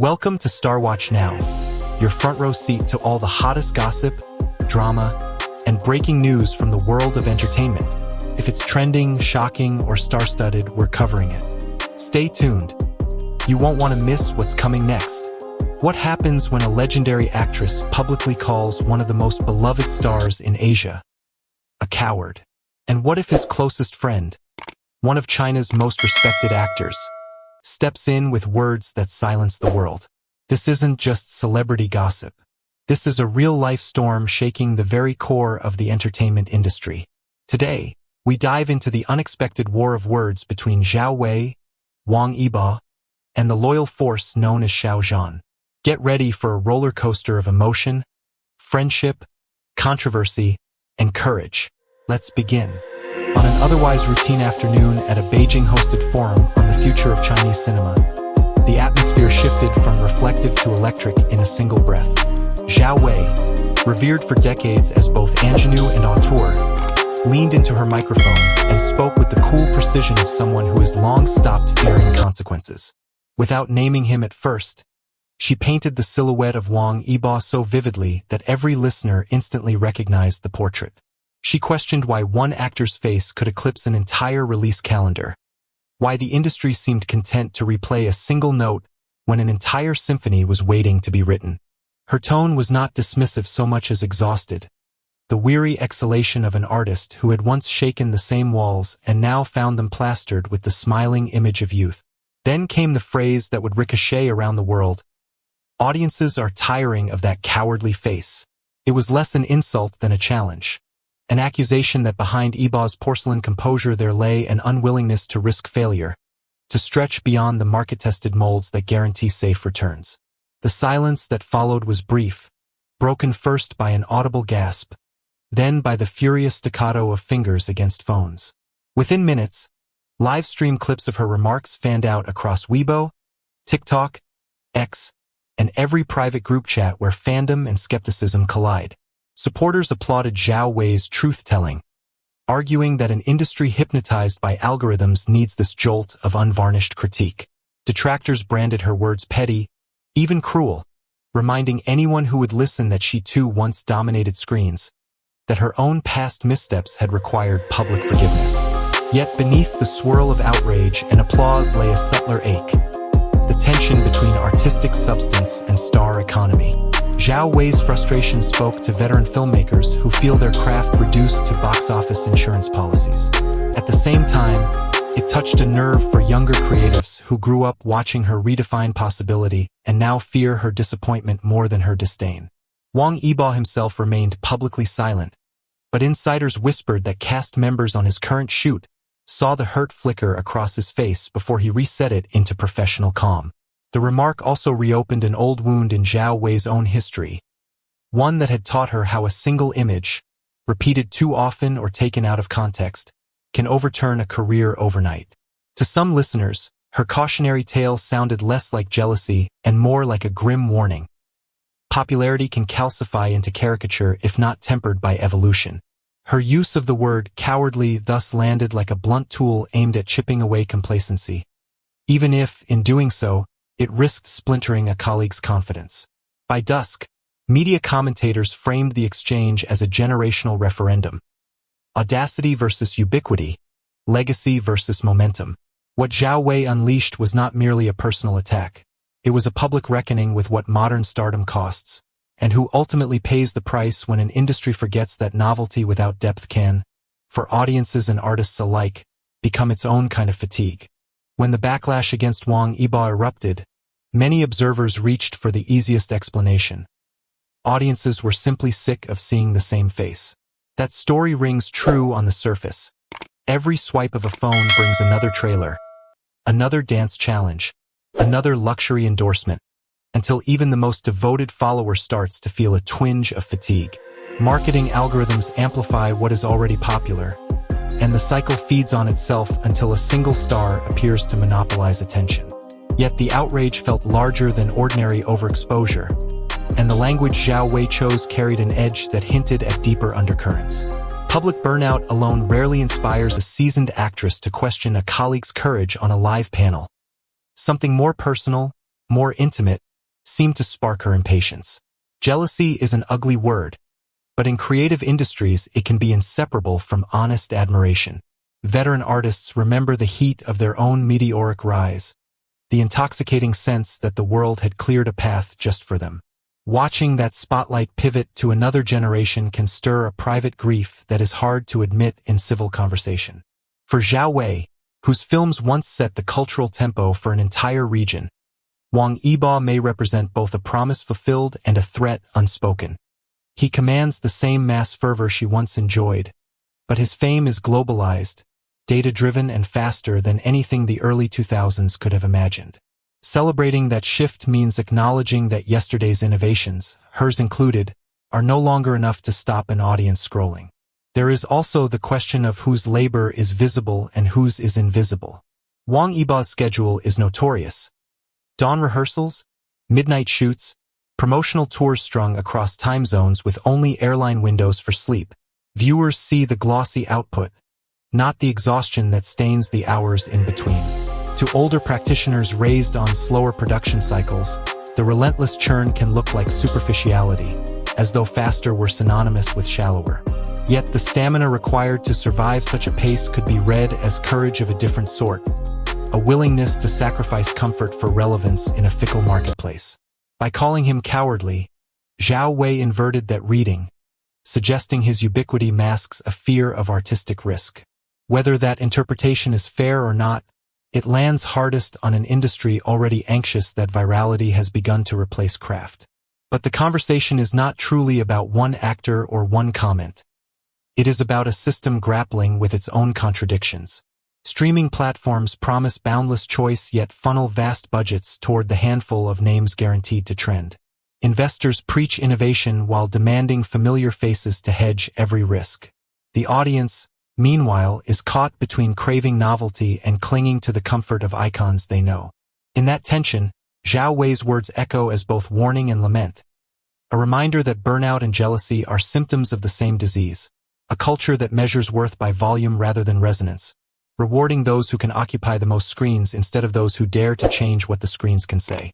Welcome to Star Watch Now, your front row seat to all the hottest gossip, drama, and breaking news from the world of entertainment. If it's trending, shocking, or star-studded, we're covering it. Stay tuned. You won't want to miss what's coming next. What happens when a legendary actress publicly calls one of the most beloved stars in Asia a coward? And what if his closest friend, one of China's most respected actors, steps in with words that silence the world? This isn't just celebrity gossip. This is a real-life storm shaking the very core of the entertainment industry. Today, we dive into the unexpected war of words between Zhao Wei, Wang Yibo, and the loyal force known as Xiao Zhan. Get ready for a roller coaster of emotion, friendship, controversy, and courage. Let's begin. On an otherwise routine afternoon at a Beijing-hosted forum on the future of Chinese cinema, the atmosphere shifted from reflective to electric in a single breath. Zhao Wei, revered for decades as both ingenue and auteur, leaned into her microphone and spoke with the cool precision of someone who has long stopped fearing consequences. Without naming him at first, she painted the silhouette of Wang Yibo so vividly that every listener instantly recognized the portrait. She questioned why one actor's face could eclipse an entire release calendar, why the industry seemed content to replay a single note when an entire symphony was waiting to be written. Her tone was not dismissive so much as exhausted, the weary exhalation of an artist who had once shaken the same walls and now found them plastered with the smiling image of youth. Then came the phrase that would ricochet around the world: "Audiences are tiring of that cowardly face." It was less an insult than a challenge. An accusation that behind Yibo's porcelain composure there lay an unwillingness to risk failure, to stretch beyond the market-tested molds that guarantee safe returns. The silence that followed was brief, broken first by an audible gasp, then by the furious staccato of fingers against phones. Within minutes, live-stream clips of her remarks fanned out across Weibo, TikTok, X, and every private group chat where fandom and skepticism collide. Supporters applauded Zhao Wei's truth-telling, arguing that an industry hypnotized by algorithms needs this jolt of unvarnished critique. Detractors branded her words petty, even cruel, reminding anyone who would listen that she too once dominated screens, that her own past missteps had required public forgiveness. Yet beneath the swirl of outrage and applause lay a subtler ache, the tension between artistic substance and star economy. Zhao Wei's frustration spoke to veteran filmmakers who feel their craft reduced to box office insurance policies. At the same time, it touched a nerve for younger creatives who grew up watching her redefine possibility and now fear her disappointment more than her disdain. Wang Yibo himself remained publicly silent, but insiders whispered that cast members on his current shoot saw the hurt flicker across his face before he reset it into professional calm. The remark also reopened an old wound in Zhao Wei's own history, one that had taught her how a single image, repeated too often or taken out of context, can overturn a career overnight. To some listeners, her cautionary tale sounded less like jealousy and more like a grim warning. Popularity can calcify into caricature if not tempered by evolution. Her use of the word cowardly thus landed like a blunt tool aimed at chipping away complacency, even if, in doing so, it risked splintering a colleague's confidence. By dusk, media commentators framed the exchange as a generational referendum. Audacity versus ubiquity, legacy versus momentum. What Zhao Wei unleashed was not merely a personal attack. It was a public reckoning with what modern stardom costs, and who ultimately pays the price when an industry forgets that novelty without depth can, for audiences and artists alike, become its own kind of fatigue. When the backlash against Wang Yibo erupted, many observers reached for the easiest explanation. Audiences were simply sick of seeing the same face. That story rings true on the surface. Every swipe of a phone brings another trailer, another dance challenge, another luxury endorsement, until even the most devoted follower starts to feel a twinge of fatigue. Marketing algorithms amplify what is already popular, and the cycle feeds on itself until a single star appears to monopolize attention. Yet the outrage felt larger than ordinary overexposure, and the language Zhao Wei chose carried an edge that hinted at deeper undercurrents. Public burnout alone rarely inspires a seasoned actress to question a colleague's courage on a live panel. Something more personal, more intimate, seemed to spark her impatience. Jealousy is an ugly word, but in creative industries it can be inseparable from honest admiration. Veteran artists remember the heat of their own meteoric rise, the intoxicating sense that the world had cleared a path just for them. Watching that spotlight pivot to another generation can stir a private grief that is hard to admit in civil conversation. For Zhao Wei, whose films once set the cultural tempo for an entire region, Wang Yibo may represent both a promise fulfilled and a threat unspoken. He commands the same mass fervor she once enjoyed, but his fame is globalized, data-driven and faster than anything the early 2000s could have imagined. Celebrating that shift means acknowledging that yesterday's innovations, hers included, are no longer enough to stop an audience scrolling. There is also the question of whose labor is visible and whose is invisible. Wang Yibo's schedule is notorious. Dawn rehearsals, midnight shoots, promotional tours strung across time zones with only airline windows for sleep. Viewers see the glossy output, not the exhaustion that stains the hours in between. To older practitioners raised on slower production cycles, the relentless churn can look like superficiality, as though faster were synonymous with shallower. Yet the stamina required to survive such a pace could be read as courage of a different sort, a willingness to sacrifice comfort for relevance in a fickle marketplace. By calling him cowardly, Zhao Wei inverted that reading, suggesting his ubiquity masks a fear of artistic risk. Whether that interpretation is fair or not, it lands hardest on an industry already anxious that virality has begun to replace craft. But the conversation is not truly about one actor or one comment. It is about a system grappling with its own contradictions. Streaming platforms promise boundless choice yet funnel vast budgets toward the handful of names guaranteed to trend. Investors preach innovation while demanding familiar faces to hedge every risk. The audience, meanwhile, is caught between craving novelty and clinging to the comfort of icons they know. In that tension, Zhao Wei's words echo as both warning and lament, a reminder that burnout and jealousy are symptoms of the same disease, a culture that measures worth by volume rather than resonance, rewarding those who can occupy the most screens instead of those who dare to change what the screens can say.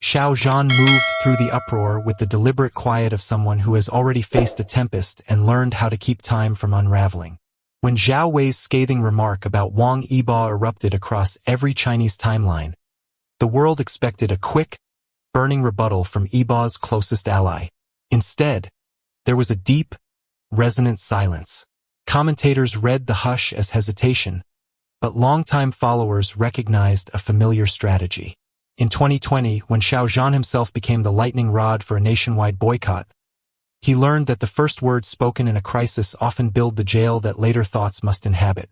Xiao Zhan moved through the uproar with the deliberate quiet of someone who has already faced a tempest and learned how to keep time from unraveling. When Zhao Wei's scathing remark about Wang Yibo erupted across every Chinese timeline, the world expected a quick, burning rebuttal from Yibo's closest ally. Instead, there was a deep, resonant silence. Commentators read the hush as hesitation, but longtime followers recognized a familiar strategy. In 2020, when Xiao Zhan himself became the lightning rod for a nationwide boycott, he learned that the first words spoken in a crisis often build the jail that later thoughts must inhabit.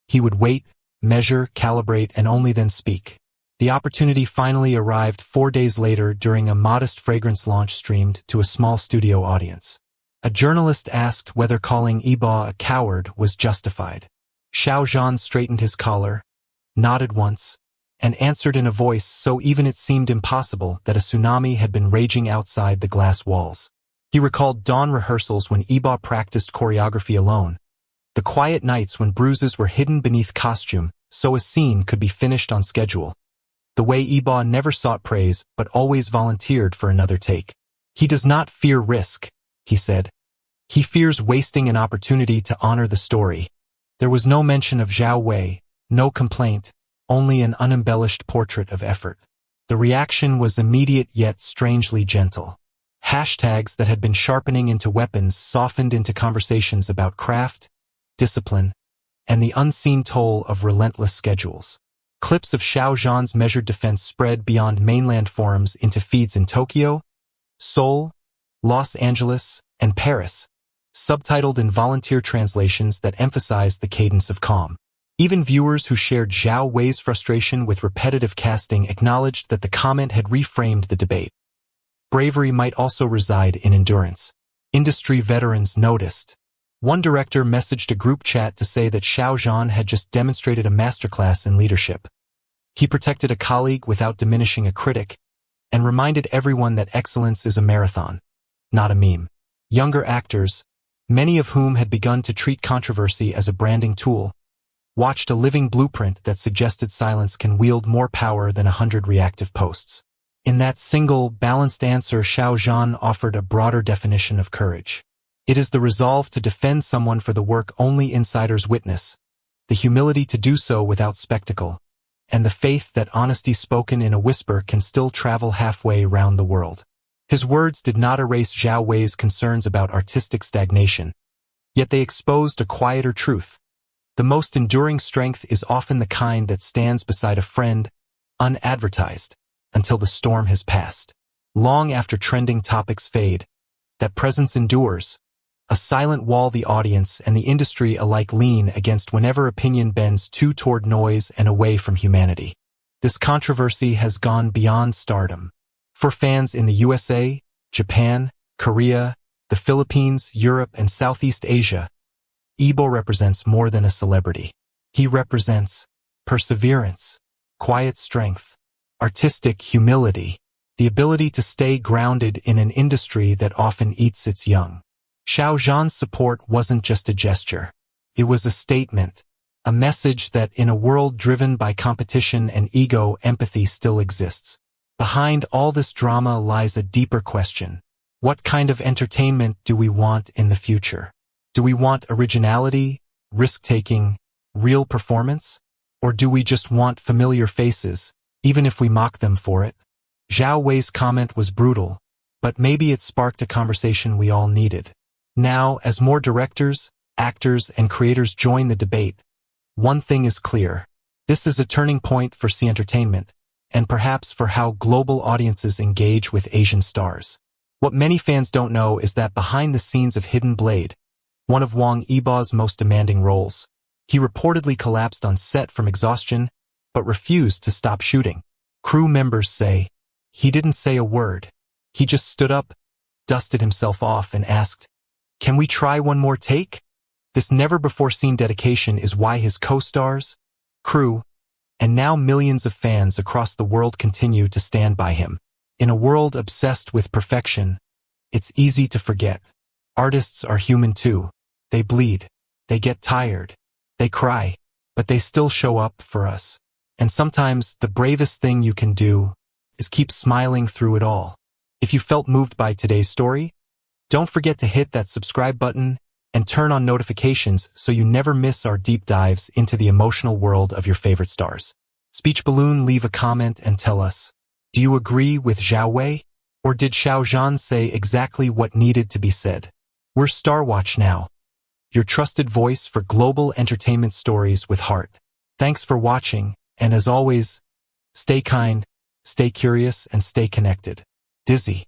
He would wait, measure, calibrate, and only then speak. The opportunity finally arrived 4 days later during a modest fragrance launch streamed to a small studio audience. A journalist asked whether calling Yibo a coward was justified. Xiao Zhan straightened his collar, nodded once, and answered in a voice so even it seemed impossible that a tsunami had been raging outside the glass walls. He recalled dawn rehearsals when Yibo practiced choreography alone, the quiet nights when bruises were hidden beneath costume so a scene could be finished on schedule, the way Yibo never sought praise but always volunteered for another take. He does not fear risk, he said. He fears wasting an opportunity to honor the story. There was no mention of Zhao Wei, no complaint, only an unembellished portrait of effort. The reaction was immediate yet strangely gentle. Hashtags that had been sharpening into weapons softened into conversations about craft, discipline, and the unseen toll of relentless schedules. Clips of Xiao Zhan's measured defense spread beyond mainland forums into feeds in Tokyo, Seoul, Los Angeles, and Paris, subtitled in volunteer translations that emphasized the cadence of calm. Even viewers who shared Zhao Wei's frustration with repetitive casting acknowledged that the comment had reframed the debate. Bravery might also reside in endurance. Industry veterans noticed. One director messaged a group chat to say that Xiao Zhan had just demonstrated a masterclass in leadership. He protected a colleague without diminishing a critic, and reminded everyone that excellence is a marathon, not a meme. Younger actors, many of whom had begun to treat controversy as a branding tool, watched a living blueprint that suggested silence can wield more power than 100 reactive posts. In that single, balanced answer, Xiao Zhan offered a broader definition of courage. It is the resolve to defend someone for the work only insiders witness, the humility to do so without spectacle, and the faith that honesty spoken in a whisper can still travel halfway round the world. His words did not erase Zhao Wei's concerns about artistic stagnation, yet they exposed a quieter truth. The most enduring strength is often the kind that stands beside a friend, unadvertised, until the storm has passed. Long after trending topics fade, that presence endures, a silent wall the audience and the industry alike lean against whenever opinion bends too toward noise and away from humanity. This controversy has gone beyond stardom. For fans in the USA, Japan, Korea, the Philippines, Europe, and Southeast Asia, Yibo represents more than a celebrity. He represents perseverance, quiet strength, artistic humility, the ability to stay grounded in an industry that often eats its young. Xiao Zhan's support wasn't just a gesture. It was a statement, a message that in a world driven by competition and ego, empathy still exists. Behind all this drama lies a deeper question. What kind of entertainment do we want in the future? Do we want originality, risk-taking, real performance? Or do we just want familiar faces, even if we mock them for it? Zhao Wei's comment was brutal, but maybe it sparked a conversation we all needed. Now, as more directors, actors, and creators join the debate, one thing is clear. This is a turning point for Sea Entertainment, and perhaps for how global audiences engage with Asian stars. What many fans don't know is that behind the scenes of Hidden Blade, one of Wang Yibo's most demanding roles, he reportedly collapsed on set from exhaustion, but refused to stop shooting. Crew members say, he didn't say a word. He just stood up, dusted himself off, and asked, "Can we try one more take?" This never-before-seen dedication is why his co-stars, crew, and now millions of fans across the world continue to stand by him. In a world obsessed with perfection, it's easy to forget. Artists are human too. They bleed. They get tired. They cry. But they still show up for us. And sometimes the bravest thing you can do is keep smiling through it all. If you felt moved by today's story, don't forget to hit that subscribe button and turn on notifications so you never miss our deep dives into the emotional world of your favorite stars. Speech Balloon, leave a comment and tell us, do you agree with Zhao Wei? Or did Xiao Zhan say exactly what needed to be said? We're Star Watch Now, your trusted voice for global entertainment stories with heart. Thanks for watching, and as always, stay kind, stay curious, and stay connected. Dizzy.